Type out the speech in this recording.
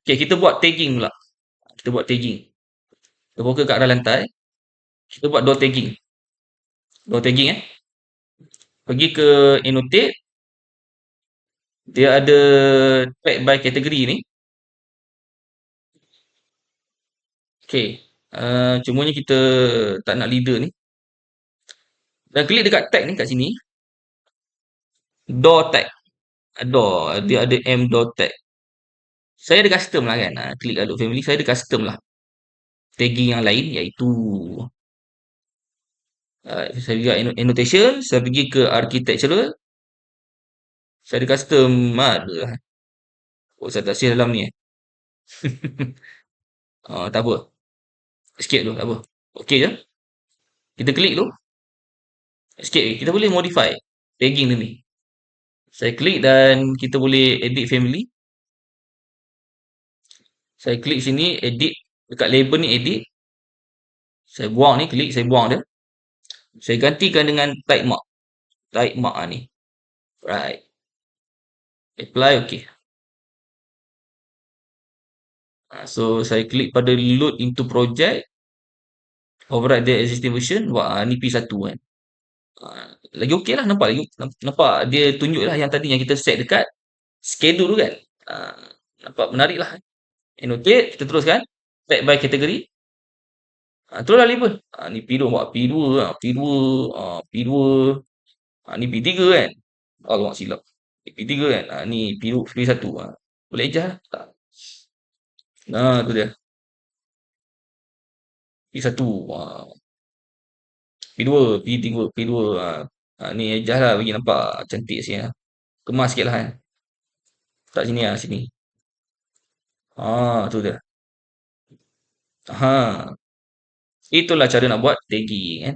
Okay, kita buat tagging pula. Kita buat tagging. Kita fokus kat arah lantai. Kita buat door tagging. Door tagging Pergi ke annotate. Dia ada tag by category ni. Okay. Cumanya kita tak nak leader ni. Dan klik dekat tag ni kat sini. Door tag. Door. Dia ada M door tag. Saya ada custom lah kan. Klik kat Adobe Family. Saya ada custom lah. Tagging yang lain iaitu saya pergi ke annotation. Saya pergi ke architectural. Saya ada custom. Oh, saya tak share dalam ni tak apa. Escape tu, tak apa. Okey je. Kita klik tu. Escape. Kita boleh modify tagging dia ni. Saya klik dan kita boleh edit family. Saya klik sini, edit. Dekat label ni, edit. Saya buang ni, klik. Saya buang dia. Saya gantikan dengan type mark. Type mark ni. Right. Apply, okay. So, saya klik pada load into project. Override the existing version. Wah, ni P1 kan. Lagi okey lah, nampak lagi. Nampak dia tunjuk lah yang tadi yang kita set dekat schedule tu kan. Nampak menarik lah. Annotate, kita teruskan. Tag by category. Teruslah label. Ni P2, buat P2, P2, P2. Ni P3 kan. Alamak silap. Ni P3 kan. Ni P2, P1. Boleh adjust lah. Tak. Tu dia. P1. P2, P3, P2. Ni adjust lah bagi nampak cantik sikit lah. Kemas sikit lah kan. Tak sini lah, sini. Tu dia. Itulah cara nak buat tagging kan.